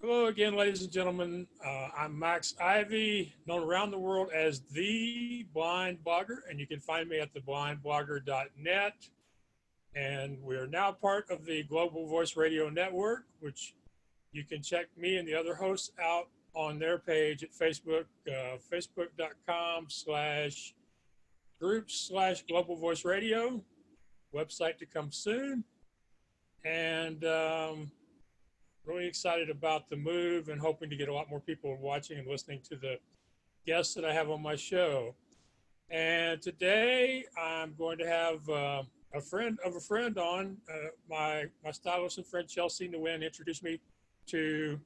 Hello again, ladies and gentlemen. I'm Max Ivy, known around the world as the Blind Blogger, and you can find me at theblindblogger.net. And we are now part of the Global Voice Radio Network, which you can check me and the other hosts out on their page at Facebook, facebook.com/groups/Global Voice Radio. Website to come soon. And really excited about the move and hoping to get a lot more people watching and listening to the guests that I have on my show. And today I'm going to have a friend of a friend on. My stylist and friend Chelsea Nguyen introduced me to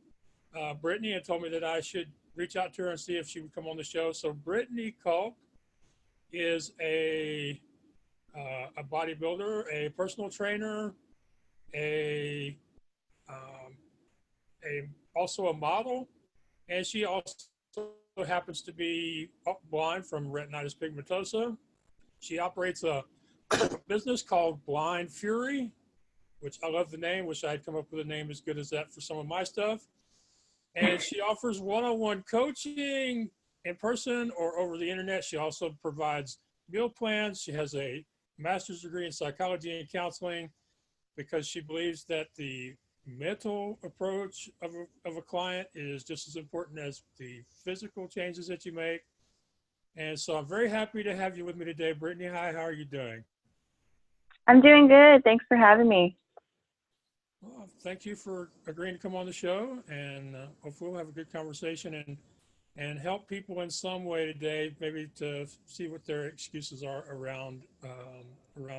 Brittany and told me that I should reach out to her and see if she would come on the show. So Britany Culp is a bodybuilder, a personal trainer, also a model, and she also happens to be blind from retinitis pigmentosa. She operates a business called Blind Fury, which I love the name. Wish I had come up with a name as good as that for some of my stuff. And she offers one-on-one coaching in person or over the internet. She also provides meal plans. She has a master's degree in psychology and counseling because she believes that the mental approach of a client is just as important as the physical changes that you make. And so I'm very happy to have you with me today. Brittany, hi, how are you doing? I'm doing good. Thanks for having me. Well, thank you for agreeing to come on the show, and hopefully we'll have a good conversation and help people in some way today, maybe to see what their excuses are around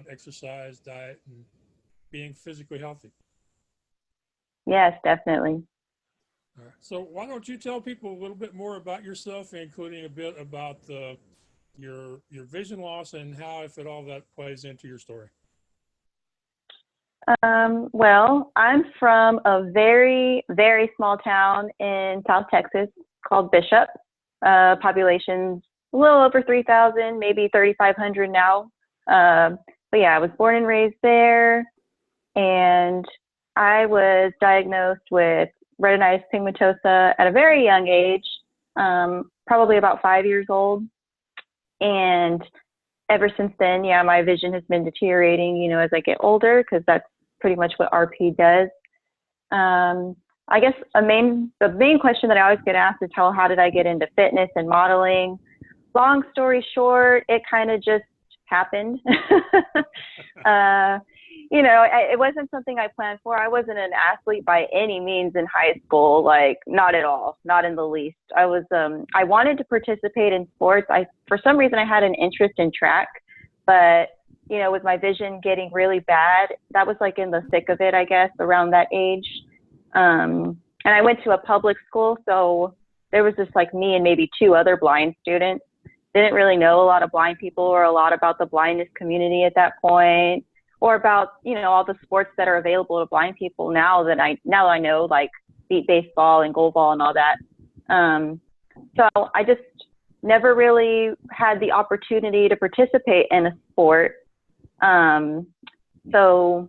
exercise, diet, and being physically healthy. Yes, definitely. All right. So why don't you tell people a little bit more about yourself, including a bit about your vision loss and how, if at all, that plays into your story? Well, I'm from a very, very small town in South Texas called Bishop. Population's a little over 3,000, maybe 3,500 now. But yeah, I was born and raised there, and I was diagnosed with retinitis pigmentosa at a very young age, probably about 5 years old. And ever since then, yeah, my vision has been deteriorating, as I get older, because that's pretty much what RP does. I guess the main question that I always get asked is how did I get into fitness and modeling? Long story short, it kind of just happened. It wasn't something I planned for. I wasn't an athlete by any means in high school, like not at all, not in the least. I wanted to participate in sports. For some reason I had an interest in track, but with my vision getting really bad, that was like in the thick of it, I guess, around that age. And I went to a public school, so there was just like me and maybe 2 other blind students. Didn't really know a lot of blind people or a lot about the blindness community at that point, or about, all the sports that are available to blind people now that I know, like beat baseball and goalball and all that. So I just never really had the opportunity to participate in a sport. So,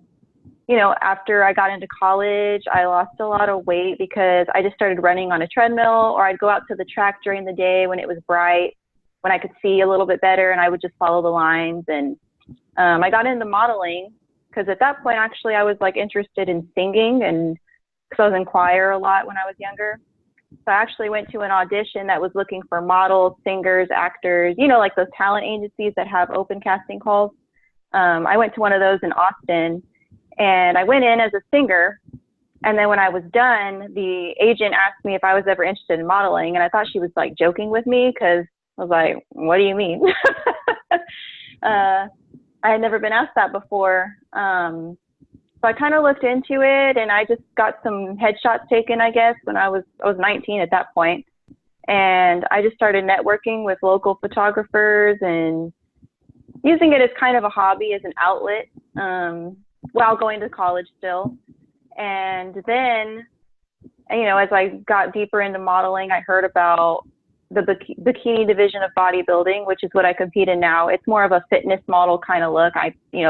after I got into college, I lost a lot of weight because I just started running on a treadmill, or I'd go out to the track during the day when it was bright, when I could see a little bit better, and I would just follow the lines. And I got into modeling because at that point, actually, I was like interested in singing, and because I was in choir a lot when I was younger. So I actually went to an audition that was looking for models, singers, actors, like those talent agencies that have open casting calls. I went to one of those in Austin, and I went in as a singer. And then when I was done, the agent asked me if I was ever interested in modeling. And I thought she was like joking with me, because I was like, what do you mean? I had never been asked that before. So I kind of looked into it, and I just got some headshots taken, I guess, when I was 19 at that point. And I just started networking with local photographers and using it as kind of a hobby, as an outlet, while going to college still. And then, as I got deeper into modeling, I heard about the bikini division of bodybuilding, which is what I compete in now. It's more of a fitness model kind of look.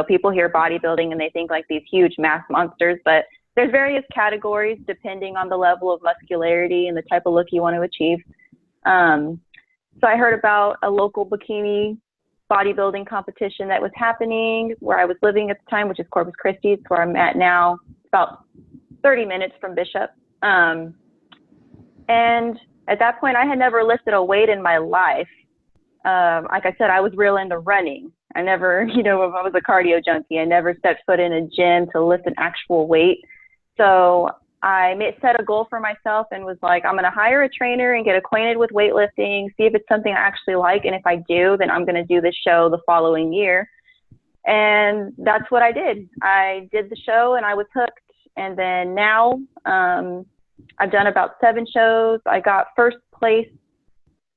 People hear bodybuilding and they think like these huge mass monsters, but there's various categories depending on the level of muscularity and the type of look you want to achieve. So I heard about a local bikini bodybuilding competition that was happening where I was living at the time, which is Corpus Christi. It's where I'm at now. It's about 30 minutes from Bishop. And at that point, I had never lifted a weight in my life. Like I said, I was real into running. I never, I was a cardio junkie. I never stepped foot in a gym to lift an actual weight. So I set a goal for myself and was like, I'm going to hire a trainer and get acquainted with weightlifting, see if it's something I actually like. And if I do, then I'm going to do the show the following year. And that's what I did. I did the show and I was hooked. And then now I've done about 7 shows. I got first place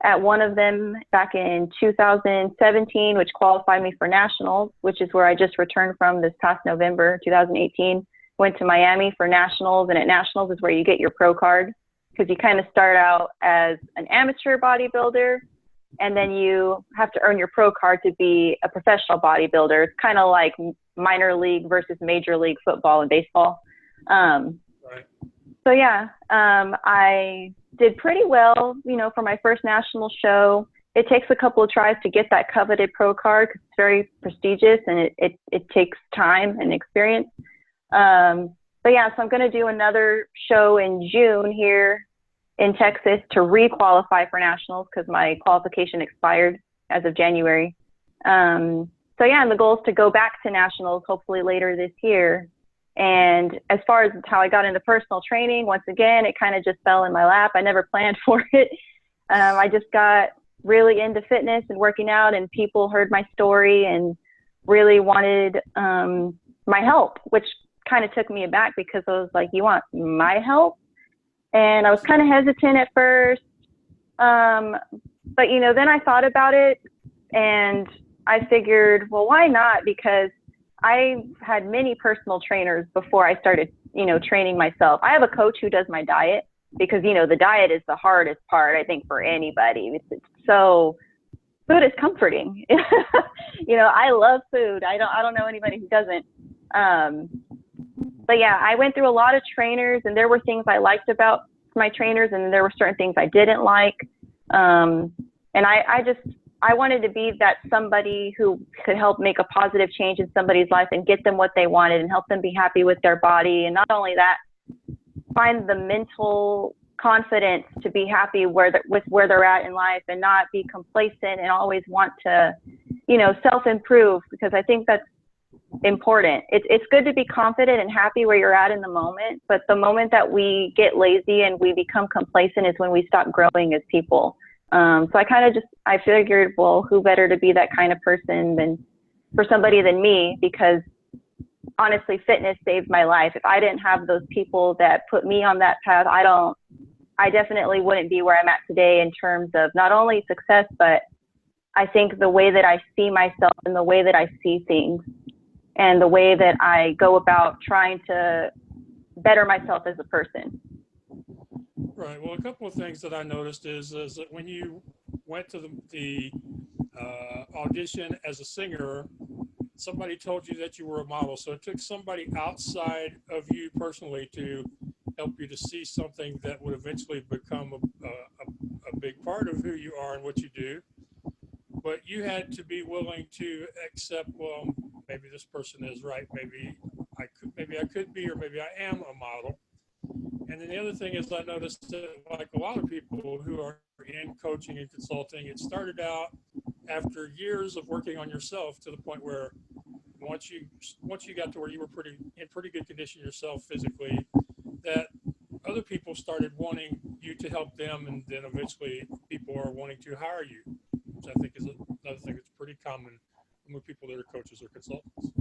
at one of them back in 2017, which qualified me for nationals, which is where I just returned from this past November, 2018. Went to Miami for nationals, and at nationals is where you get your pro card, because you kind of start out as an amateur bodybuilder and then you have to earn your pro card to be a professional bodybuilder. It's kind of like minor league versus major league football and baseball. Right. So yeah, I did pretty well, for my first national show. It takes a couple of tries to get that coveted pro card because it's very prestigious and it takes time and experience. But yeah, so I'm going to do another show in June here in Texas to re-qualify for nationals because my qualification expired as of January. So yeah, and the goal is to go back to nationals hopefully later this year. And as far as how I got into personal training, once again, it kind of just fell in my lap. I never planned for it. I just got really into fitness and working out, and people heard my story and really wanted my help, which kind of took me aback because I was like, you want my help? And I was kind of hesitant at first. But, then I thought about it and I figured, well, why not? Because I had many personal trainers before I started, training myself. I have a coach who does my diet because, the diet is the hardest part, I think, for anybody. It's so, food is comforting. I love food. I don't know anybody who doesn't. But yeah, I went through a lot of trainers, and there were things I liked about my trainers, and there were certain things I didn't like. And I wanted to be that somebody who could help make a positive change in somebody's life and get them what they wanted and help them be happy with their body. And not only that, find the mental confidence to be happy with where they're at in life and not be complacent and always want to, self-improve, because I think that's important. It's good to be confident and happy where you're at in the moment, but the moment that we get lazy and we become complacent is when we stop growing as people. So I figured, well, who better to be that kind of person than me, because honestly, fitness saved my life. If I didn't have those people that put me on that path, I definitely wouldn't be where I'm at today in terms of not only success, but I think the way that I see myself and the way that I see things and the way that I go about trying to better myself as a person. Right. Well, a couple of things that I noticed is that when you went to the audition as a singer, somebody told you that you were a model. So it took somebody outside of you personally to help you to see something that would eventually become a big part of who you are and what you do. But you had to be willing to accept, well, maybe this person is right. Maybe I could be, or maybe I am a model. And then the other thing is I noticed that, like a lot of people who are in coaching and consulting, it started out after years of working on yourself to the point where once you got to where you were in pretty good condition yourself physically, that other people started wanting you to help them, and then eventually people are wanting to hire you, which I think is another thing that's pretty common with people that are coaches or consultants.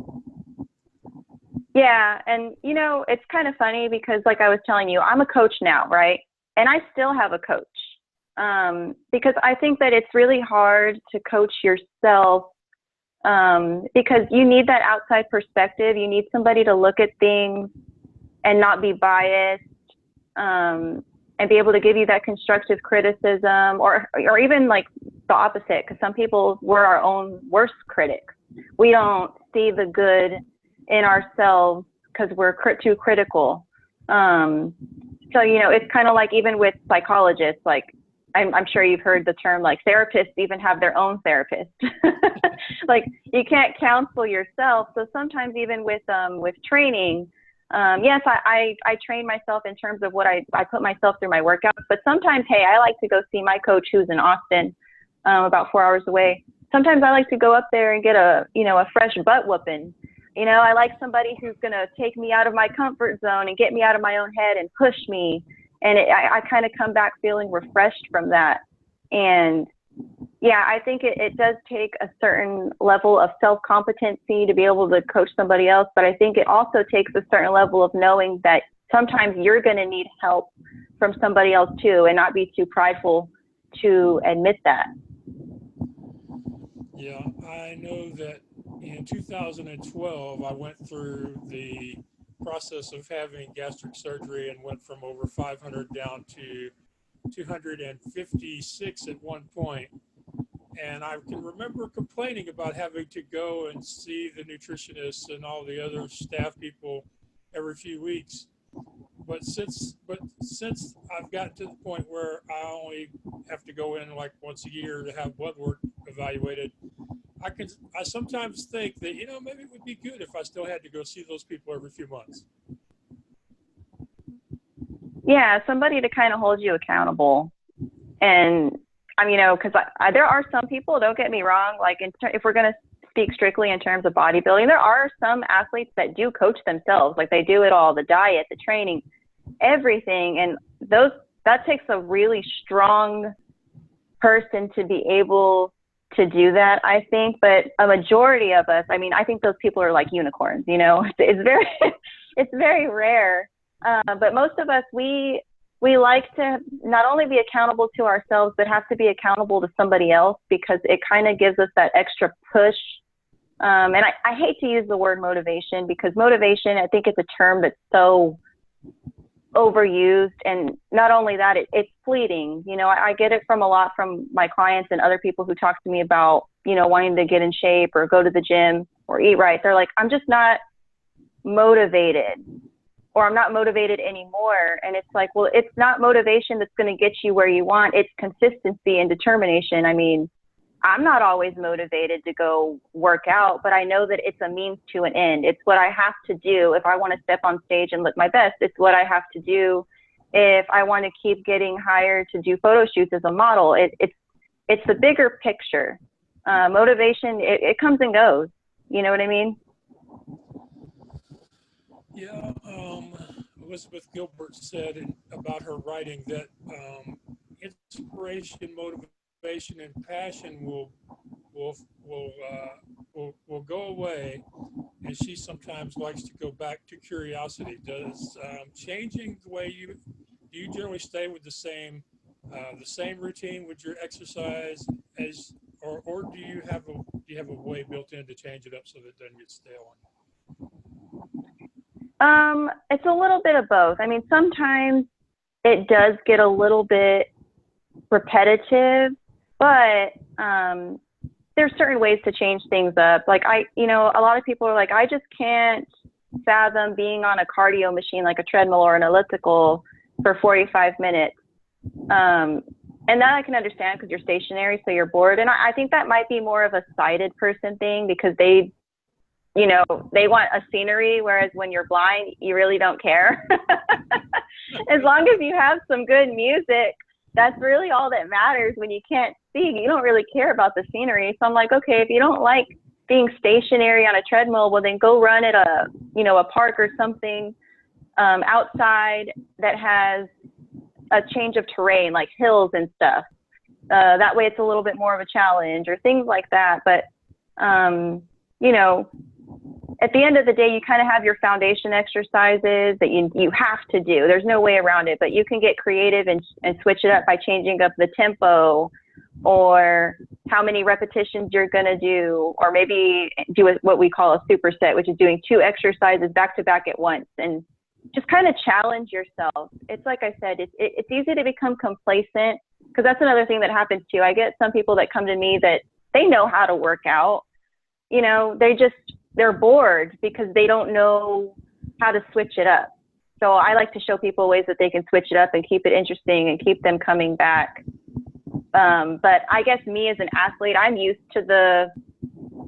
Yeah. And, it's kind of funny because, like I was telling you, I'm a coach now, right? And I still have a coach because I think that it's really hard to coach yourself because you need that outside perspective. You need somebody to look at things and not be biased and be able to give you that constructive criticism or even like the opposite, because some people, we're our own worst critics. We don't see the good in ourselves because we're too critical. So, you know, it's kind of like even with psychologists, like I'm sure you've heard the term, like therapists even have their own therapist. Like you can't counsel yourself. So sometimes even with training, yes, I train myself in terms of what I put myself through my workouts, but sometimes, hey, I like to go see my coach who's in Austin, about 4 hours away. Sometimes I like to go up there and get a fresh butt whooping. You know, I like somebody who's going to take me out of my comfort zone and get me out of my own head and push me. And I kind of come back feeling refreshed from that. And yeah, I think it does take a certain level of self-competency to be able to coach somebody else. But I think it also takes a certain level of knowing that sometimes you're going to need help from somebody else too, and not be too prideful to admit that. Yeah, I know that in 2012, I went through the process of having gastric surgery and went from over 500 down to 256 at one point. And I can remember complaining about having to go and see the nutritionists and all the other staff people every few weeks. But since I've gotten to the point where I only have to go in like once a year to have blood work evaluated, I sometimes think that, you know, maybe it would be good if I still had to go see those people every few months. Yeah, somebody to kind of hold you accountable. And you know, because there are some people, don't get me wrong, like if we're going to speak strictly in terms of bodybuilding, there are some athletes that do coach themselves. Like they do it all, the diet, the training, everything. And that takes a really strong person to be able to do that, I think. But a majority of us, I mean, I think those people are like unicorns, you know. It's very, it's very rare. But most of us, we like to not only be accountable to ourselves, but have to be accountable to somebody else, because it kind of gives us that extra push. And I hate to use the word motivation, because motivation, I think it's a term that's so overused. And not only that, it's fleeting. You know, I get it from a lot from my clients and other people who talk to me about, you know, wanting to get in shape or go to the gym or eat right. They're like, I'm just not motivated, or I'm not motivated anymore. And it's like, well, it's not motivation that's going to get you where you want. It's consistency and determination. I mean, I'm not always motivated to go work out, but I know that it's a means to an end. It's what I have to do if I want to step on stage and look my best. It's what I have to do if I want to keep getting hired to do photo shoots as a model. It's the bigger picture. Motivation, it comes and goes. You know what I mean? Yeah, Elizabeth Gilbert said about her writing that inspiration, motivation, and passion will go away, and she sometimes likes to go back to curiosity. Does changing the way do you generally stay with the same routine with your exercise or do you have a way built in to change it up so that it doesn't get stale on you? It's a little bit of both. I mean, sometimes it does get a little bit repetitive, but there's certain ways to change things up. Like a lot of people are like, I just can't fathom being on a cardio machine, like a treadmill or an elliptical, for 45 minutes. And that I can understand, because you're stationary, so you're bored. And I think that might be more of a sighted person thing, because they want a scenery, whereas when you're blind, you really don't care. As long as you have some good music, that's really all that matters. When you can't see, you don't really care about the scenery. So I'm like, okay, if you don't like being stationary on a treadmill, well, then go run at a park or something outside that has a change of terrain, like hills and stuff. That way it's a little bit more of a challenge, or things like that. But, at the end of the day, you kind of have your foundation exercises that you have to do. There's no way around it, but you can get creative and switch it up by changing up the tempo, or how many repetitions you're going to do, or maybe do what we call a superset, which is doing 2 exercises back to back at once, and just kind of challenge yourself. It's like I said, it's easy to become complacent, because that's another thing that happens too. I get some people that come to me that they know how to work out. You know, they're bored because they don't know how to switch it up. So I like to show people ways that they can switch it up and keep it interesting and keep them coming back. But I guess me as an athlete, I'm used to the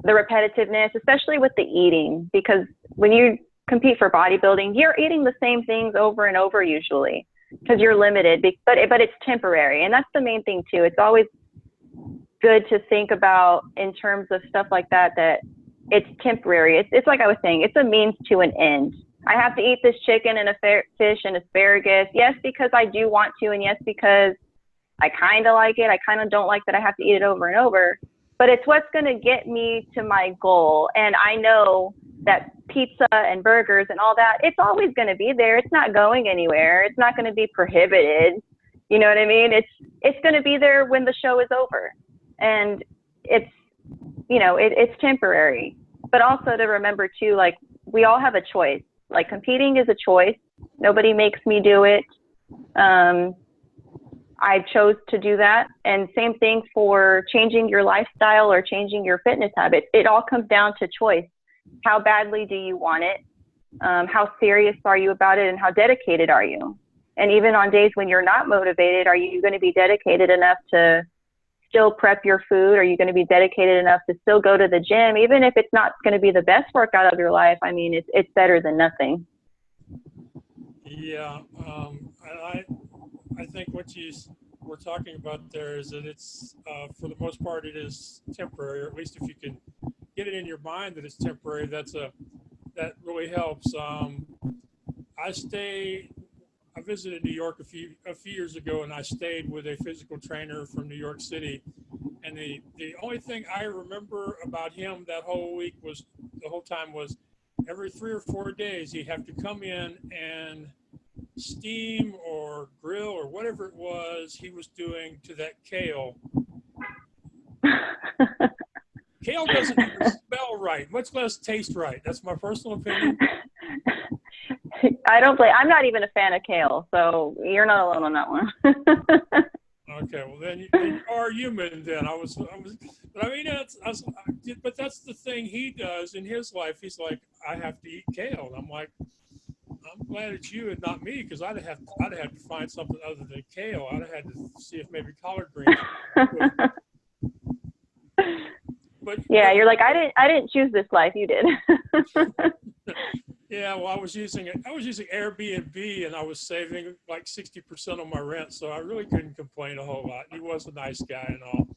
repetitiveness, especially with the eating, because when you compete for bodybuilding, you're eating the same things over and over usually because you're limited, but it's temporary. And that's the main thing too. It's always good to think about in terms of stuff like that, that it's temporary. It's like I was saying, it's a means to an end. I have to eat this chicken and fish and asparagus. Yes, because I do want to. And yes, because I kind of like it. I kind of don't like that I have to eat it over and over, but it's what's going to get me to my goal. And I know that pizza and burgers and all that, it's always going to be there. It's not going anywhere. It's not going to be prohibited. You know what I mean? It's going to be there when the show is over. And it's, you know, it's temporary, but also to remember too, like we all have a choice. Like competing is a choice. Nobody makes me do it. I chose to do that. And same thing for changing your lifestyle or changing your fitness habits. It all comes down to choice. How badly do you want it? How serious are you about it? And how dedicated are you? And even on days when you're not motivated, are you going to be dedicated enough to still prep your food? Are you going to be dedicated enough to still go to the gym? Even if it's not going to be the best workout of your life, I mean, it's better than nothing. Yeah. I think what we're talking about there is that it's, for the most part, it is temporary, or at least if you can get it in your mind that it's temporary, that really helps. I visited New York a few years ago, and I stayed with a physical trainer from New York City. And the only thing I remember about him that whole week was every 3 or 4 days he'd have to come in and steam or grill or whatever it was he was doing to that kale. Kale doesn't even smell right, much less taste right. That's my personal opinion. I'm not even a fan of kale, so you're not alone on that one. Okay, well then you are human. Then but I mean but that's the thing he does in his life. He's like, I have to eat kale. And I'm like, I'm glad it's you and not me, because I'd have to find something other than kale. I'd have had to see if maybe collard greens. But you're like, I didn't choose this life. You did. Yeah, well, I was using Airbnb, and I was saving like 60% on my rent, so I really couldn't complain a whole lot. He was a nice guy and all,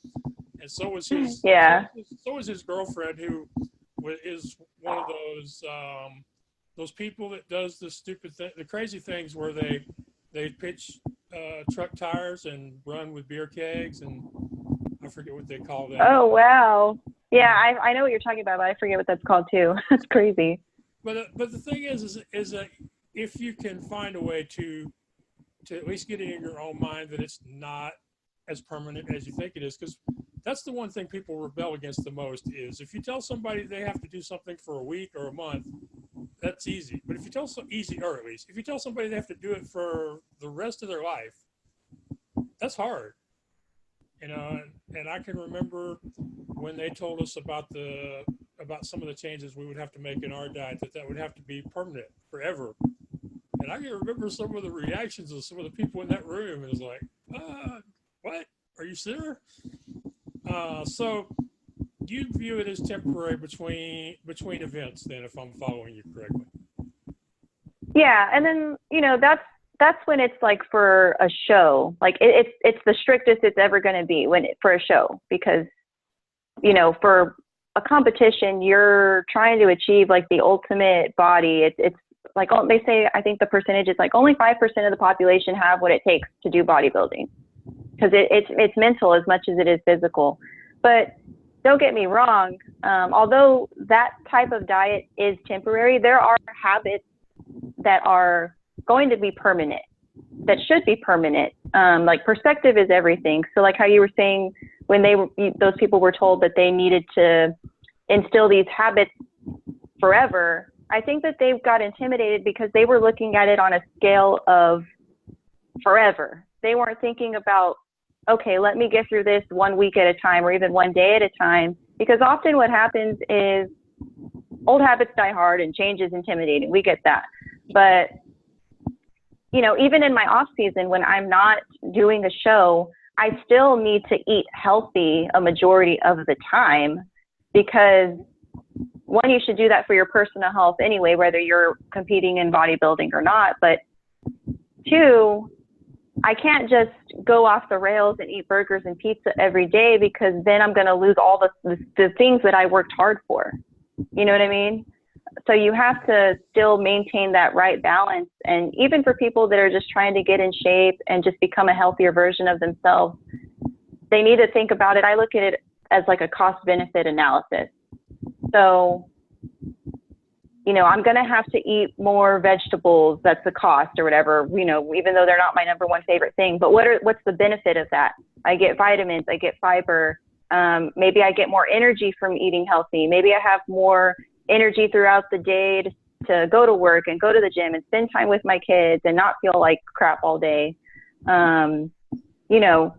and so was his so was his girlfriend, who is one of those people that does the crazy things where they pitch truck tires and run with beer kegs, and I forget what they call that. Oh wow, yeah, I know what you're talking about, but I forget what that's called too. That's crazy. But the thing is that if you can find a way to at least get it in your own mind that it's not as permanent as you think it is, because that's the one thing people rebel against the most is if you tell somebody they have to do something for a week or a month, that's easy. But if you tell if you tell somebody they have to do it for the rest of their life, that's hard. You know, and I can remember when they told us about some of the changes we would have to make in our diet, that would have to be permanent forever. And I can remember some of the reactions of some of the people in that room. It was like, what? Are you sure? So you view it as temporary between events then, if I'm following you correctly. Yeah, and then, you know, that's when it's like for a show, like it's the strictest it's ever going to be for a show, because, you know, for a competition, you're trying to achieve like the ultimate body. It's like, they say, I think the percentage is like only 5% of the population have what it takes to do bodybuilding, because it's mental as much as it is physical. But don't get me wrong, although that type of diet is temporary, there are habits that are going to be permanent, that should be permanent. Like perspective is everything. So like how you were saying, when those people were told that they needed to instill these habits forever, I think that they got intimidated because they were looking at it on a scale of forever. They weren't thinking about, okay, let me get through this 1 week at a time or even 1 day at a time. Because often what happens is old habits die hard and change is intimidating. We get that. But you know, even in my off season, when I'm not doing a show, I still need to eat healthy a majority of the time, because one, you should do that for your personal health anyway, whether you're competing in bodybuilding or not. But two, I can't just go off the rails and eat burgers and pizza every day, because then I'm going to lose all the things that I worked hard for. You know what I mean? So you have to still maintain that right balance. And even for people that are just trying to get in shape and just become a healthier version of themselves, they need to think about it. I look at it as like a cost benefit analysis. So, you know, I'm going to have to eat more vegetables. That's the cost or whatever, you know, even though they're not my number one favorite thing. But what's the benefit of that? I get vitamins, I get fiber. Maybe I get more energy from eating healthy. Maybe I have more energy throughout the day to go to work and go to the gym and spend time with my kids and not feel like crap all day. You know,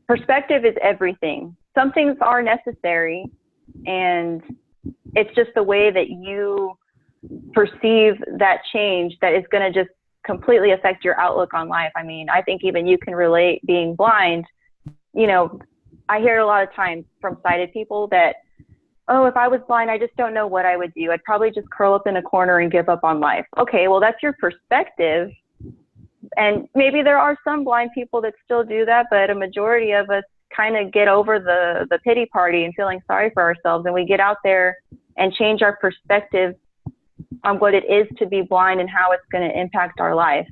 perspective is everything. Some things are necessary, and it's just the way that you perceive that change that is going to just completely affect your outlook on life. I mean, I think even you can relate being blind. You know, I hear a lot of times from sighted people that, oh, if I was blind, I just don't know what I would do. I'd probably just curl up in a corner and give up on life. Okay, well, that's your perspective. And maybe there are some blind people that still do that, but a majority of us kind of get over the pity party and feeling sorry for ourselves, and we get out there and change our perspective on what it is to be blind and how it's going to impact our life.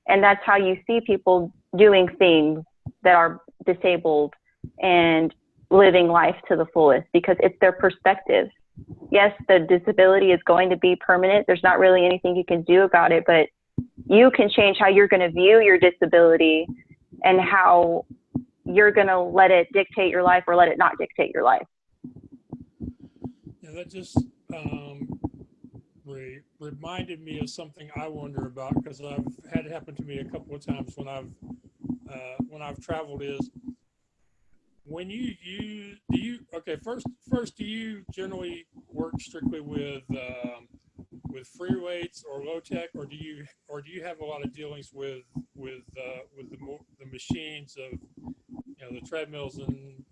And that's how you see people doing things that are disabled and living life to the fullest, because it's their perspective. Yes, the disability is going to be permanent. There's not really anything you can do about it, but you can change how you're going to view your disability and how you're going to let it dictate your life or let it not dictate your life. Yeah, that just reminded me of something I wonder about, because I've had it happen to me a couple of times when I've traveled. Is when first do you generally work strictly with free weights or low tech, or do you have a lot of dealings with the machines of, you know, the treadmills and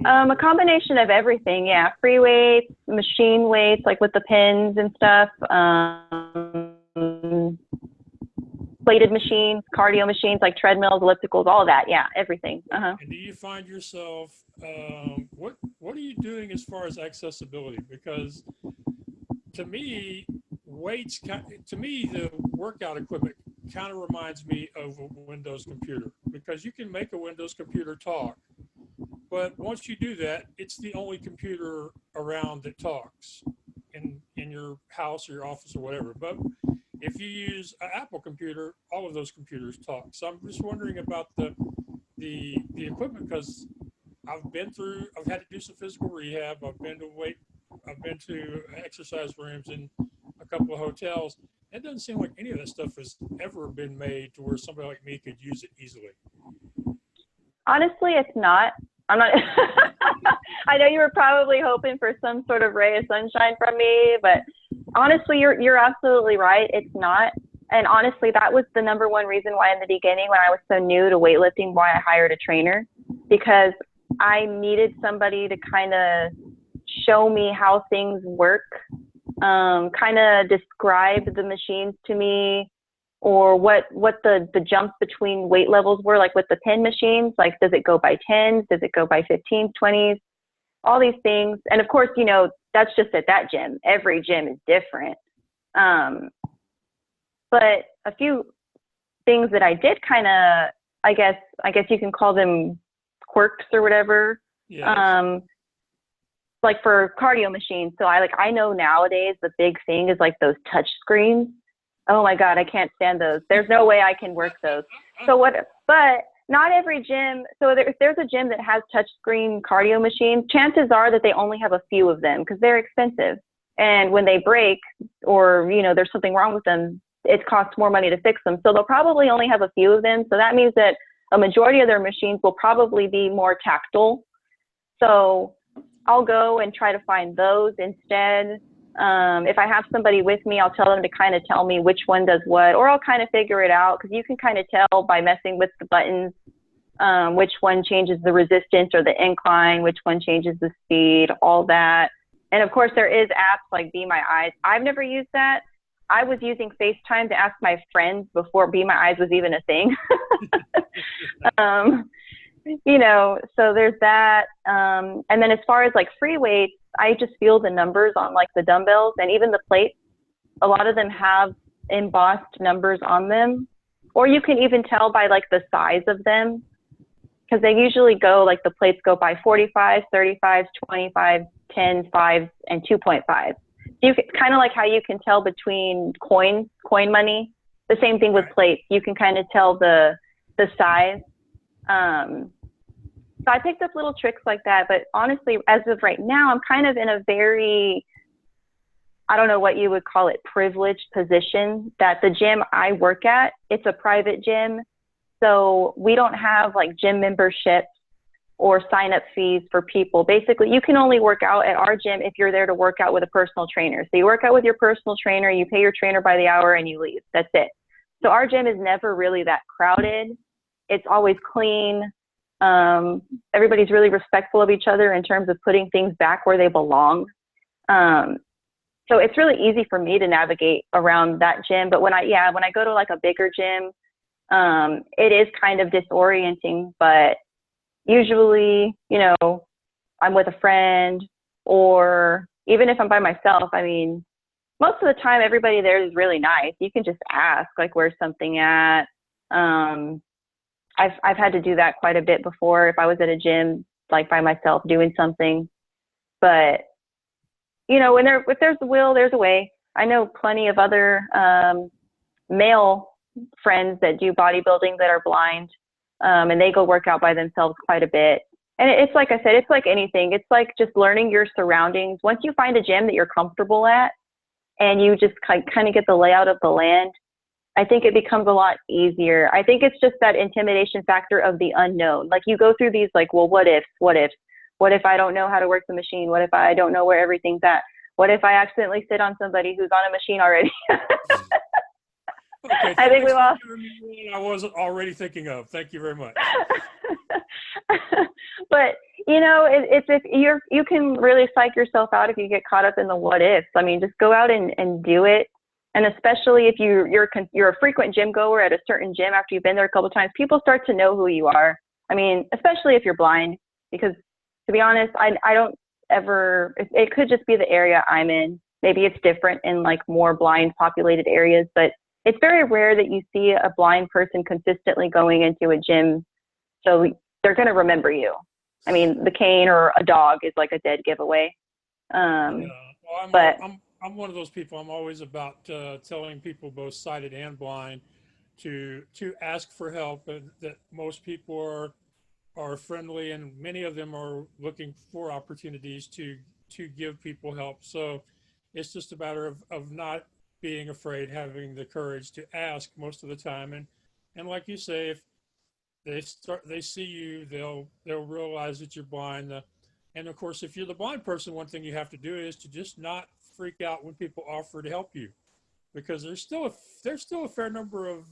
a combination of everything. Yeah, free weights, machine weights, like with the pins and stuff. Plated machines, cardio machines like treadmills, ellipticals, all of that. Yeah, everything. And do you find yourself, what are you doing as far as accessibility? Because to me, the workout equipment kind of reminds me of a Windows computer, because you can make a Windows computer talk, but once you do that, it's the only computer around that talks in your house or your office or whatever. But if you use an Apple computer, all of those computers talk. So I'm just wondering about the equipment, because I've had to do some physical rehab. I've been to exercise rooms in a couple of hotels. It doesn't seem like any of that stuff has ever been made to where somebody like me could use it easily. Honestly, it's not. I'm not. I know you were probably hoping for some sort of ray of sunshine from me, but honestly, you're absolutely right. It's not. And honestly, that was the number one reason why in the beginning, when I was so new to weightlifting, why I hired a trainer, because I needed somebody to kind of show me how things work, kind of describe the machines to me, or what the jumps between weight levels were, like with the pin machines. Like, does it go by 10s? Does it go by 15s, 20s? All these things. And of course, you know, that's just at that gym. Every gym is different. But a few things that I did kind of, I guess you can call them quirks or whatever. Yes. Like for cardio machines. So I know nowadays the big thing is like those touch screens. Oh my God, I can't stand those. There's no way I can work those. But not every gym. So if there's a gym that has touch screen cardio machines, chances are that they only have a few of them because they're expensive. And when they break, or, you know, there's something wrong with them, it costs more money to fix them. So they'll probably only have a few of them. So that means that a majority of their machines will probably be more tactile. So I'll go and try to find those instead. If I have somebody with me, I'll tell them to kind of tell me which one does what, or I'll kind of figure it out, because you can kind of tell by messing with the buttons, which one changes the resistance or the incline, which one changes the speed, all that. And of course, there is apps like Be My Eyes. I've never used that. I was using FaceTime to ask my friends before Be My Eyes was even a thing. You know, so there's that. And then as far as like free weights, I just feel the numbers on like the dumbbells and even the plates. A lot of them have embossed numbers on them, or you can even tell by like the size of them, because they usually go, like the plates go by 45, 35, 25, 10, 5, and 2.5. You kind of like how you can tell between coin money. The same thing with plates. You can kind of tell the size. So I picked up little tricks like that, but honestly, as of right now, I'm kind of in a very, I don't know what you would call it, privileged position, that the gym I work at, it's a private gym. So we don't have like gym memberships or sign up fees for people. Basically, you can only work out at our gym if you're there to work out with a personal trainer. So you work out with your personal trainer, you pay your trainer by the hour, and you leave. That's it. So our gym is never really that crowded. It's always clean. Everybody's really respectful of each other in terms of putting things back where they belong. So it's really easy for me to navigate around that gym. But when I go to like a bigger gym, it is kind of disorienting, but usually, you know, I'm with a friend, or even if I'm by myself, I mean, most of the time, everybody there is really nice. You can just ask, like, where's something at? I've had to do that quite a bit before if I was at a gym, like by myself doing something. But, you know, if there's a will, there's a way. I know plenty of other male friends that do bodybuilding that are blind, and they go work out by themselves quite a bit. And it's like I said, it's like anything. It's like just learning your surroundings. Once you find a gym that you're comfortable at and you just kind of get the layout of the land, I think it becomes a lot easier. I think it's just that intimidation factor of the unknown. Like you go through these like, well, what if I don't know how to work the machine? What if I don't know where everything's at? What if I accidentally sit on somebody who's on a machine already? Okay, I think we lost. I wasn't already thinking of. Thank you very much. But you know, it's if you can really psych yourself out if you get caught up in the what ifs. I mean, just go out and do it. And especially if you're a frequent gym goer at a certain gym after you've been there a couple of times, people start to know who you are. I mean, especially if you're blind, because to be honest, I don't ever. It could just be the area I'm in. Maybe it's different in like more blind populated areas, but it's very rare that you see a blind person consistently going into a gym. So they're going to remember you. I mean, the cane or a dog is like a dead giveaway. Well, but I'm one of those people. I'm always about telling people, both sighted and blind, to ask for help. That most people are friendly, and many of them are looking for opportunities to give people help. So it's just a matter of not being afraid, having the courage to ask most of the time. And like you say, if they see you, they'll realize that you're blind. And of course, if you're the blind person, one thing you have to do is to just not freak out when people offer to help you, because there's still a fair number of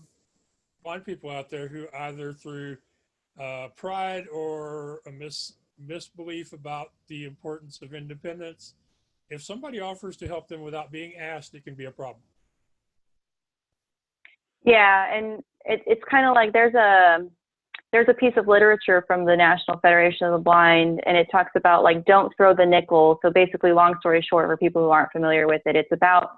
blind people out there who either through pride or a misbelief about the importance of independence, if somebody offers to help them without being asked, it can be a problem. Yeah, and it's kind of like there's a piece of literature from the National Federation of the Blind, and it talks about like don't throw the nickel. So basically, long story short, for people who aren't familiar with it, it's about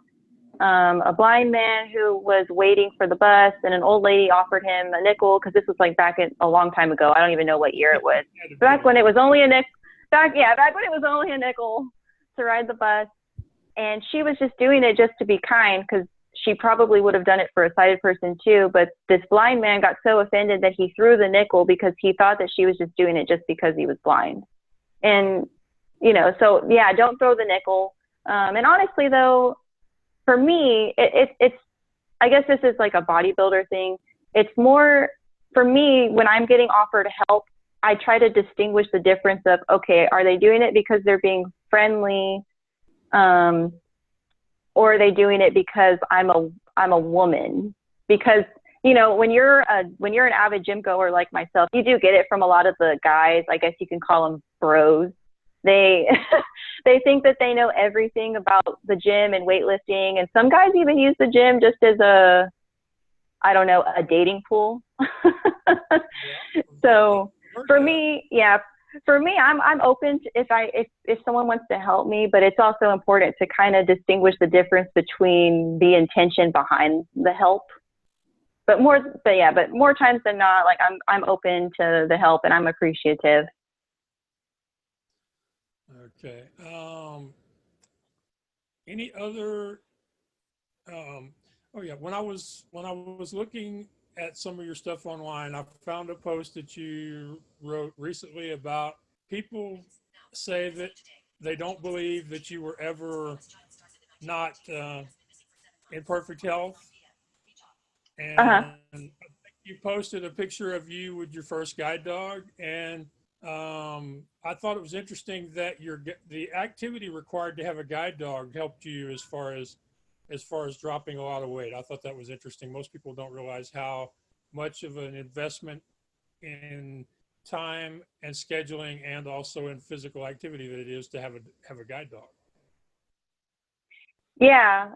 a blind man who was waiting for the bus, and an old lady offered him a nickel, because this was like a long time ago. I don't even know what year it was. Back when it was only a nickel. Back when it was only a nickel to ride the bus, and she was just doing it just to be kind, because she probably would have done it for a sighted person too. But this blind man got so offended that he threw the nickel because he thought that she was just doing it just because he was blind. And, you know, so yeah, don't throw the nickel. And honestly though, for me, it's, I guess this is like a bodybuilder thing. It's more for me, when I'm getting offered help, I try to distinguish the difference of, okay, are they doing it because they're being friendly? or are they doing it because I'm a woman? Because, you know, when you're an avid gym goer like myself, you do get it from a lot of the guys. I guess you can call them bros. They they think that they know everything about the gym and weightlifting, and some guys even use the gym just as a, I don't know, a dating pool. So for me, I'm open to if someone wants to help me, but it's also important to kind of distinguish the difference between the intention behind the help. But more times than not, like I'm open to the help and I'm appreciative. Okay. Any other? Oh yeah. When I was looking at some of your stuff online, I found a post that you wrote recently about people say that they don't believe that you were ever not in perfect health, Uh-huh. and I think you posted a picture of you with your first guide dog, and I thought it was interesting that the activity required to have a guide dog helped you as far as dropping a lot of weight. I thought that was interesting. Most people don't realize how much of an investment in time and scheduling and also in physical activity that it is to have a guide dog. Yeah.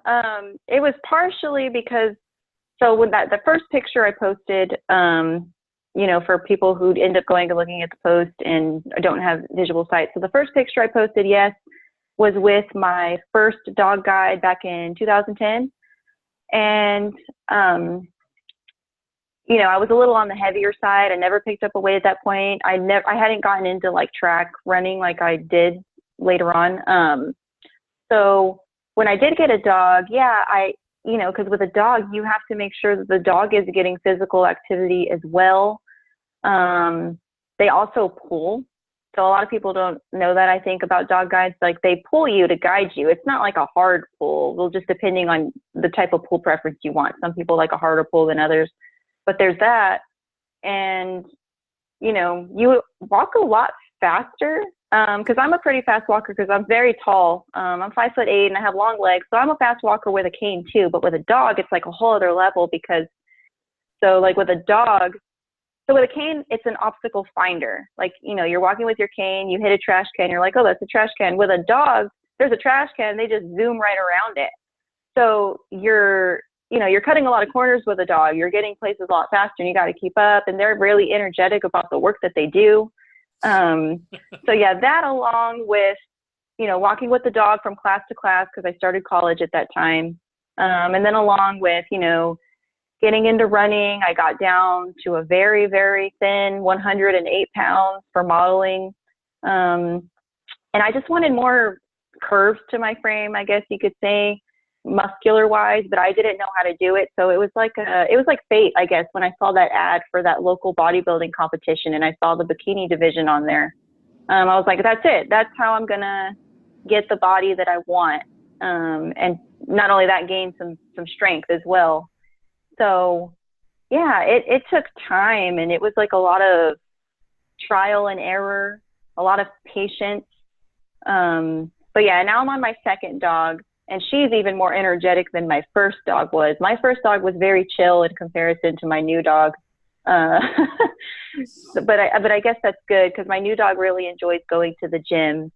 It was partially because, so with the first picture I posted, you know, for people who end up going and looking at the post and don't have visual sight. So the first picture I posted, yes, was with my first dog guide back in 2010. And, you know, I was a little on the heavier side. I never picked up a weight at that point. I hadn't gotten into like track running like I did later on. So when I did get a dog, yeah, you know, because with a dog, you have to make sure that the dog is getting physical activity as well. They also pull. So a lot of people don't know that, I think, about dog guides. Like they pull you to guide you. It's not like a hard pull. Well, just depending on the type of pull preference you want. Some people like a harder pull than others. But there's that. And, you know, you walk a lot faster. Because I'm a pretty fast walker because I'm very tall. I'm 5'8" and I have long legs. So I'm a fast walker with a cane too. But with a dog, it's like a whole other level because, so like with a dog, so with a cane, it's an obstacle finder. Like, you know, you're walking with your cane, you hit a trash can, you're like, oh, that's a trash can. With a dog, there's a trash can, they just zoom right around it. So you're cutting a lot of corners with a dog. You're getting places a lot faster and you got to keep up. And they're really energetic about the work that they do. So yeah, that along with, you know, walking with the dog from class to class, because I started college at that time. And then along with, you know, getting into running, I got down to a very, very thin 108 pounds for modeling. And I just wanted more curves to my frame, I guess you could say, muscular wise, but I didn't know how to do it. So it was like fate, I guess, when I saw that ad for that local bodybuilding competition and I saw the bikini division on there. I was like, that's it. That's how I'm going to get the body that I want. And not only that, gain some strength as well. So yeah, it took time and it was like a lot of trial and error, a lot of patience. But yeah, now I'm on my second dog and she's even more energetic than my first dog was. My first dog was very chill in comparison to my new dog. But I guess that's good because my new dog really enjoys going to the gym.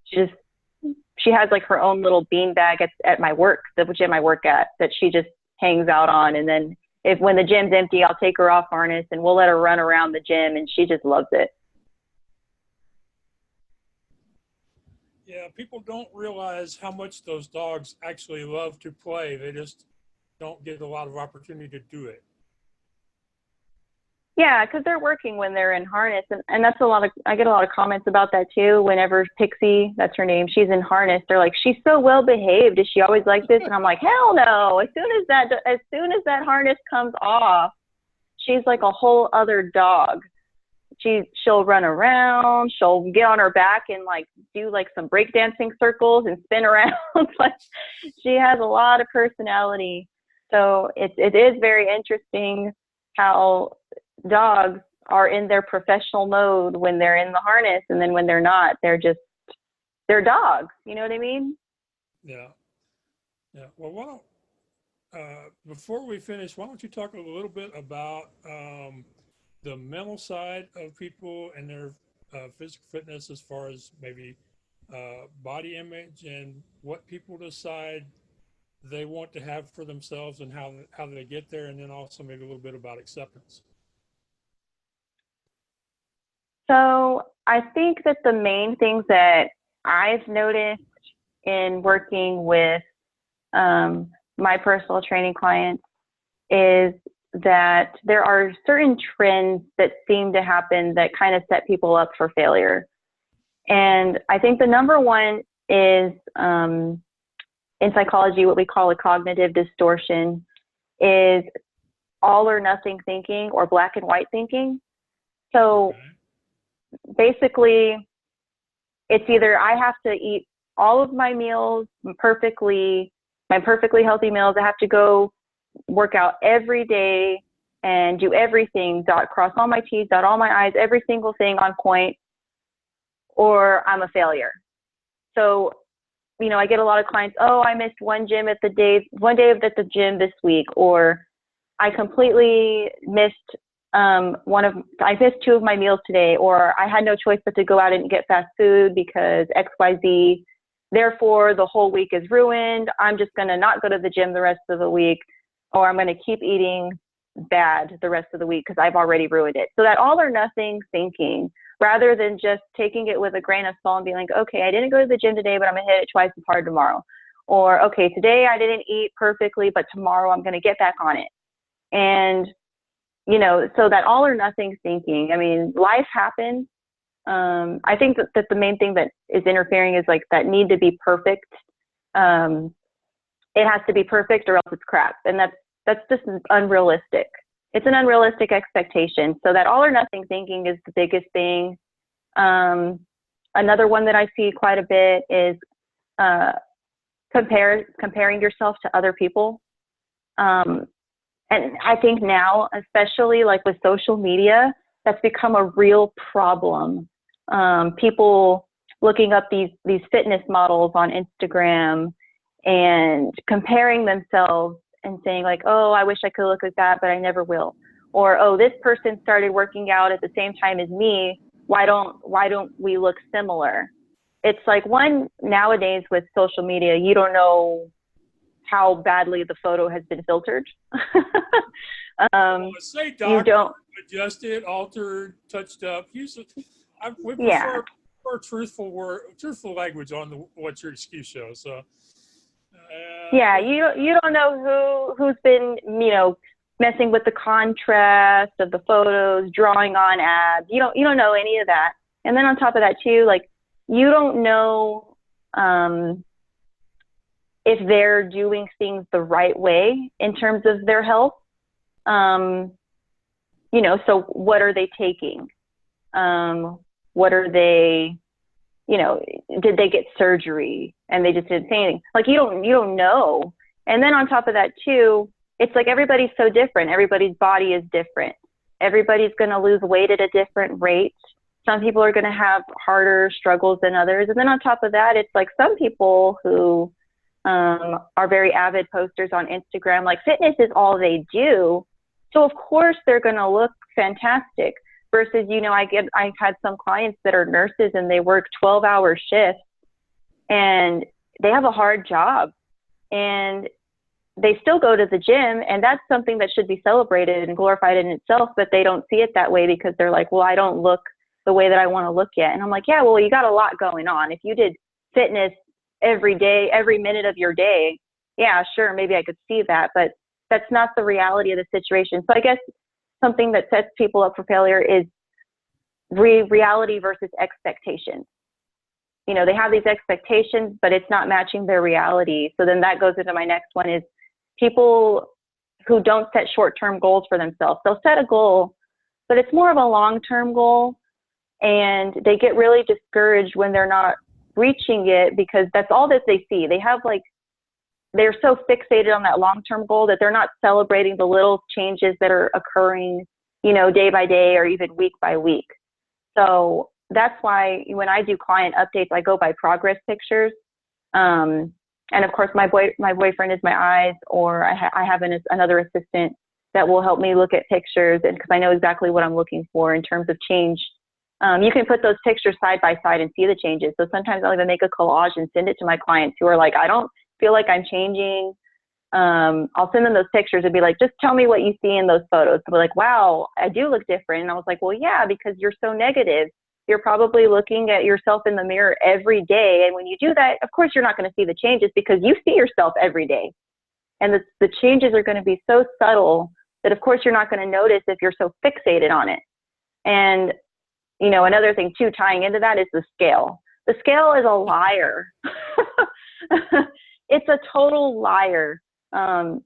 She has like her own little bean bag at my work, the gym I work at, that she just hangs out on. And then when the gym's empty, I'll take her off harness and we'll let her run around the gym and she just loves it. Yeah, people don't realize how much those dogs actually love to play. They just don't get a lot of opportunity to do it. Yeah, because they're working when they're in harness. And that's I get a lot of comments about that too. Whenever Pixie, that's her name, she's in harness, they're like, she's so well behaved. Is she always like this? And I'm like, hell no. As soon as that harness comes off, she's like a whole other dog. She'll run around, she'll get on her back and like do like some breakdancing circles and spin around. Like she has a lot of personality. So it is very interesting how dogs are in their professional mode when they're in the harness, and then when they're not, they're dogs. You know what I mean? Yeah. Yeah. Well, why don't before we finish, why don't you talk a little bit about the mental side of people and their physical fitness, as far as maybe body image and what people decide they want to have for themselves and how they get there, and then also maybe a little bit about acceptance. So I think that the main things that I've noticed in working with my personal training clients is that there are certain trends that seem to happen that kind of set people up for failure. And I think the number one is in psychology, what we call a cognitive distortion, is all or nothing thinking or black and white thinking. So Okay. basically, it's either I have to eat all of my meals perfectly, my perfectly healthy meals. I have to go work out every day and do everything, cross all my T's, dot all my I's, every single thing on point, or I'm a failure. So, I get a lot of clients, oh, I missed one day at the gym this week, or I completely missed I missed two of my meals today, or I had no choice but to go out and get fast food because XYZ. Therefore, the whole week is ruined. I'm just going to not go to the gym the rest of the week, or I'm going to keep eating bad the rest of the week because I've already ruined it. So that all or nothing thinking, rather than just taking it with a grain of salt and being like, okay, I didn't go to the gym today, but I'm going to hit it twice as hard tomorrow. Or, okay, today I didn't eat perfectly, but tomorrow I'm going to get back on it. And so that all or nothing thinking, I mean, life happens. I think that the main thing that is interfering is like that need to be perfect. It has to be perfect or else it's crap. And that's just unrealistic. It's an unrealistic expectation. So that all or nothing thinking is the biggest thing. Another one that I see quite a bit is comparing yourself to other people. And I think now, especially like with social media, that's become a real problem. People looking up these fitness models on Instagram and comparing themselves and saying like, oh, I wish I could look like that, but I never will. Or, oh, this person started working out at the same time as me. Why don't we look similar? It's like, one, nowadays with social media, you don't know how badly the photo has been filtered. Say You doctor, don't, adjusted, altered, touched up. We yeah. prefer truthful language on what your excuse shows. So, Yeah, you don't know who's been, messing with the contrast of the photos, drawing on abs. You don't know any of that. And then on top of that too, like, you don't know if they're doing things the right way in terms of their health. So what are they taking? What are they, did they get surgery and they just didn't say anything? Like, you don't know. And then on top of that too, it's like everybody's so different. Everybody's body is different. Everybody's going to lose weight at a different rate. Some people are going to have harder struggles than others. And then on top of that, it's like some people who are very avid posters on Instagram, like fitness is all they do. So of course they're going to look fantastic versus, I've had some clients that are nurses and they work 12-hour shifts and they have a hard job and they still go to the gym, and that's something that should be celebrated and glorified in itself, but they don't see it that way because they're like, well, I don't look the way that I want to look yet. And I'm like, yeah, well, you got a lot going on. If you did fitness every day, every minute of your day, yeah, sure, maybe I could see that, but that's not the reality of the situation. So I guess something that sets people up for failure is reality versus expectations. They have these expectations, but it's not matching their reality. So then that goes into my next one is people who don't set short-term goals for themselves. They'll set a goal, but it's more of a long-term goal, and they get really discouraged when they're not reaching it because that's all that they see. They're so fixated on that long-term goal that they're not celebrating the little changes that are occurring, day by day or even week by week. So that's why when I do client updates, I go by progress pictures. And of course, my boyfriend is my eyes, or I have another assistant that will help me look at pictures, and because I know exactly what I'm looking for in terms of change. You can put those pictures side by side and see the changes. So sometimes I'll even make a collage and send it to my clients who are like, I don't feel like I'm changing. I'll send them those pictures and be like, just tell me what you see in those photos. So they're like, wow, I do look different. And I was like, well, yeah, because you're so negative. You're probably looking at yourself in the mirror every day. And when you do that, of course, you're not going to see the changes because you see yourself every day. And the changes are going to be so subtle that, of course, you're not going to notice if you're so fixated on it. And you know, another thing too, tying into that is the scale. The scale is a liar. It's a total liar. You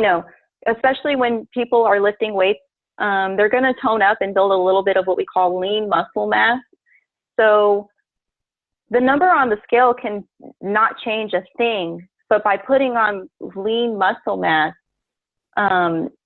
know, especially when people are lifting weights, they're going to tone up and build a little bit of what we call lean muscle mass. So the number on the scale can not change a thing, but by putting on lean muscle mass,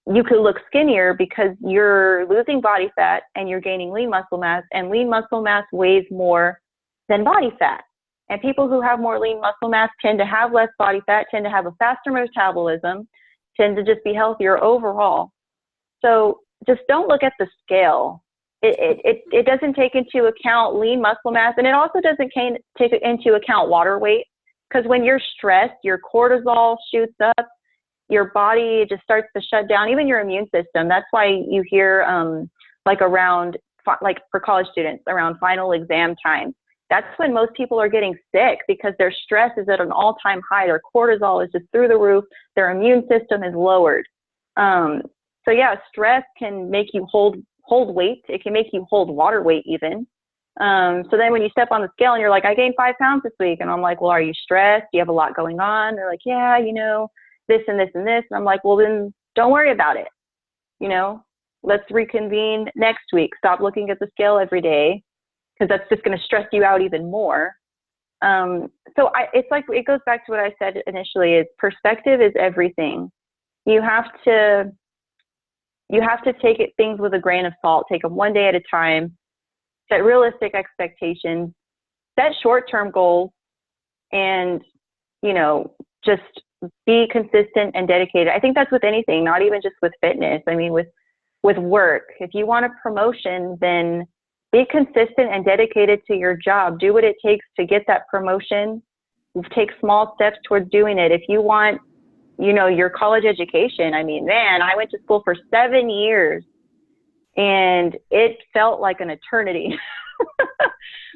you could look skinnier because you're losing body fat and you're gaining lean muscle mass, and lean muscle mass weighs more than body fat. And people who have more lean muscle mass tend to have less body fat, tend to have a faster metabolism, tend to just be healthier overall. So just don't look at the scale. It doesn't take into account lean muscle mass, and it also doesn't take into account water weight, because when you're stressed, your cortisol shoots up. Your body just starts to shut down, even your immune system. That's why you hear like for college students, around final exam time. That's when most people are getting sick because their stress is at an all-time high. Their cortisol is just through the roof. Their immune system is lowered. So yeah, stress can make you hold weight. It can make you hold water weight even. So then when you step on the scale and you're like, I gained 5 pounds this week. And I'm like, well, are you stressed? Do you have a lot going on? They're like, yeah, you know, this and this and this. And I'm like, well, then don't worry about it. You know, let's reconvene next week. Stop looking at the scale every day, because that's just going to stress you out even more. It's like, it goes back to what I said initially, is perspective is everything. You have to take things with a grain of salt, take them one day at a time, set realistic expectations, set short-term goals, and, you know, just be consistent and dedicated. I think that's with anything, not even just with fitness. I mean, with work, if you want a promotion, then be consistent and dedicated to your job. Do what it takes to get that promotion. Take small steps towards doing it. If you want, you know, your college education, I mean, man, I went to school for 7 years and it felt like an eternity.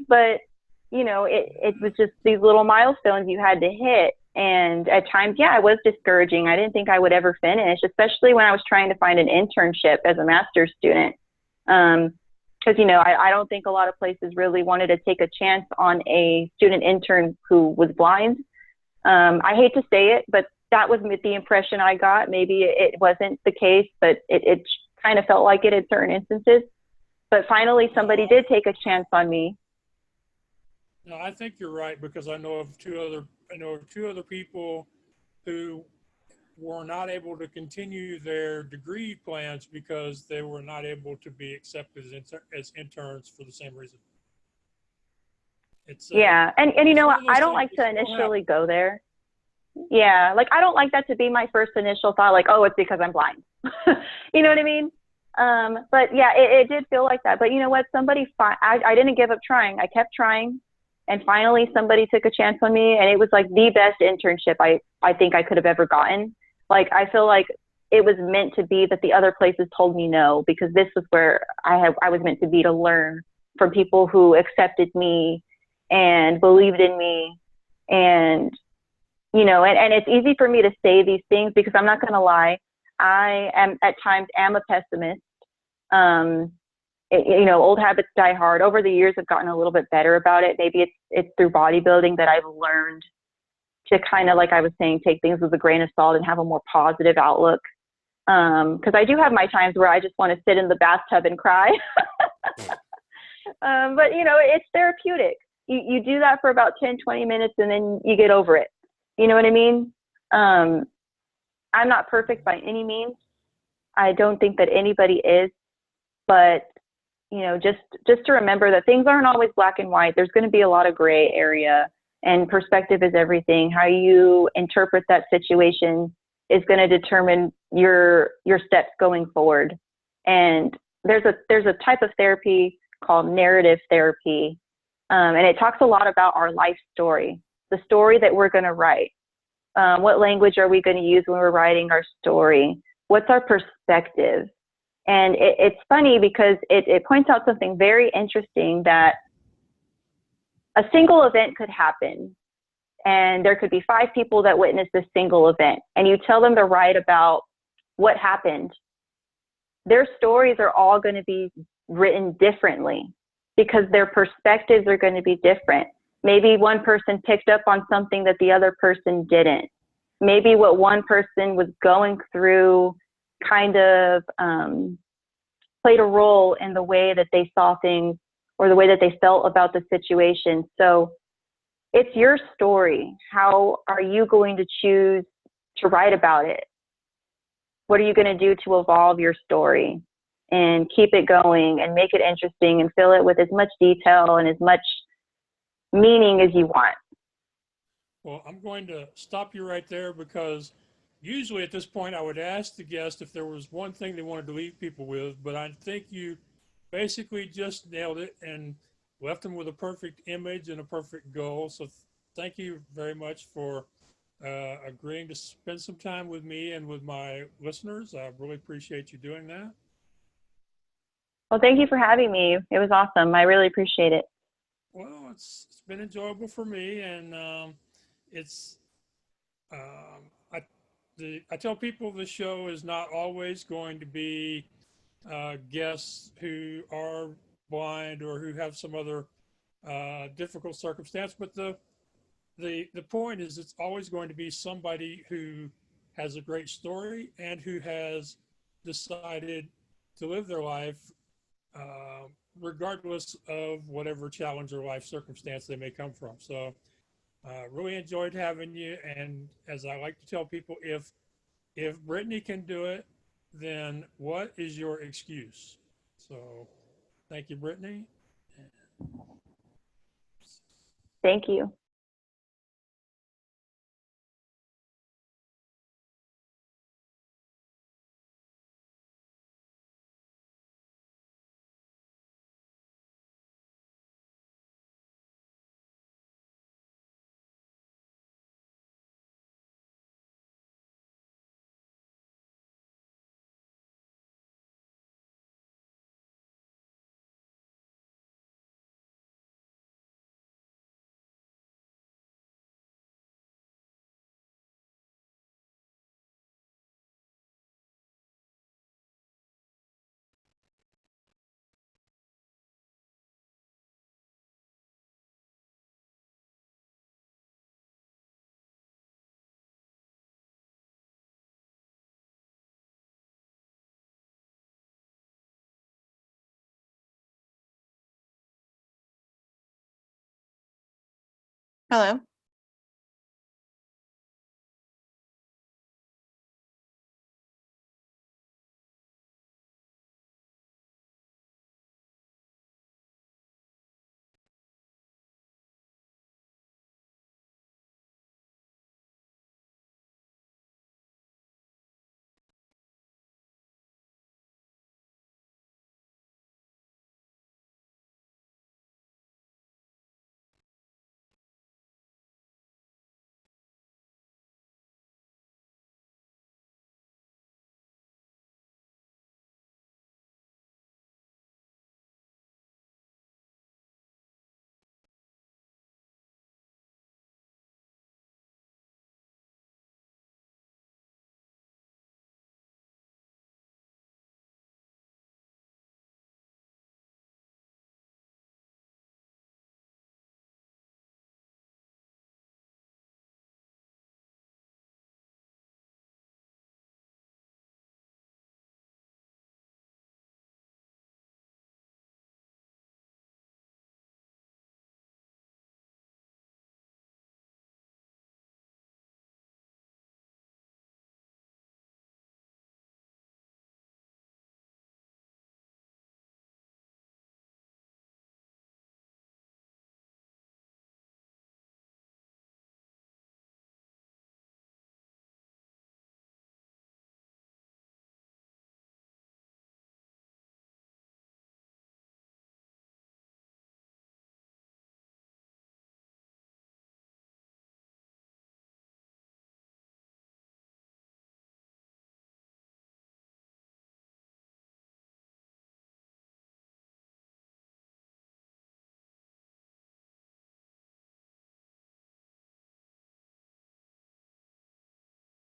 But, you know, it was just these little milestones you had to hit. And at times, yeah, it was discouraging. I didn't think I would ever finish, especially when I was trying to find an internship as a master's student. Because, you know, I don't think a lot of places really wanted to take a chance on a student intern who was blind. I hate to say it, but that was the impression I got. Maybe it wasn't the case, but it kind of felt like it in certain instances. But finally, somebody did take a chance on me. No, I think you're right, because I know of two other people who were not able to continue their degree plans because they were not able to be accepted as interns for the same reason. It's yeah, and you know, I don't like to initially go there. Yeah, like I don't like that to be my first initial thought, like, oh, it's because I'm blind. You know what I mean? But yeah, it did feel like that. But you know what? I didn't give up trying. I kept trying. And finally, somebody took a chance on me, and it was like the best internship I think I could have ever gotten. Like, I feel like it was meant to be that the other places told me no, because this was where I was meant to be, to learn from people who accepted me and believed in me. And, you know, and it's easy for me to say these things because I'm not going to lie. I am at times a pessimist. You know, old habits die hard. Over the years, I've gotten a little bit better about it. Maybe it's through bodybuilding that I've learned to kind of, like I was saying, take things with a grain of salt and have a more positive outlook. Because I do have my times where I just want to sit in the bathtub and cry. But, you know, it's therapeutic. You do that for about 10, 20 minutes and then you get over it. You know what I mean? I'm not perfect by any means. I don't think that anybody is. But, you know, just to remember that things aren't always black and white. There's going to be a lot of gray area. And perspective is everything. How you interpret that situation is going to determine your steps going forward. And there's a type of therapy called narrative therapy, and it talks a lot about our life story, the story that we're going to write. What language are we going to use when we're writing our story? What's our perspective? And it's funny because it points out something very interesting, that a single event could happen, and there could be 5 people that witness this single event, and you tell them to write about what happened. Their stories are all going to be written differently because their perspectives are going to be different. Maybe one person picked up on something that the other person didn't. Maybe what one person was going through kind of played a role in the way that they saw things or the way that they felt about the situation. So it's your story. How are you going to choose to write about it? What are you going to do to evolve your story and keep it going and make it interesting and fill it with as much detail and as much meaning as you want? Well, I'm going to stop you right there because usually at this point I would ask the guest if there was one thing they wanted to leave people with, but I think you basically just nailed it and left them with a perfect image and a perfect goal. So thank you very much for agreeing to spend some time with me and with my listeners. I really appreciate you doing that. Well, thank you for having me. It was awesome. I really appreciate it. Well, it's been enjoyable for me, and it's I I tell people the show is not always going to be guests who are blind or who have some other difficult circumstance, but the point is it's always going to be somebody who has a great story and who has decided to live their life uh, regardless of whatever challenge or life circumstance they may come from. So really enjoyed having you. And as I like to tell people, if Brittany can do it, then what is your excuse? So thank you, Brittany. Thank you. Hello.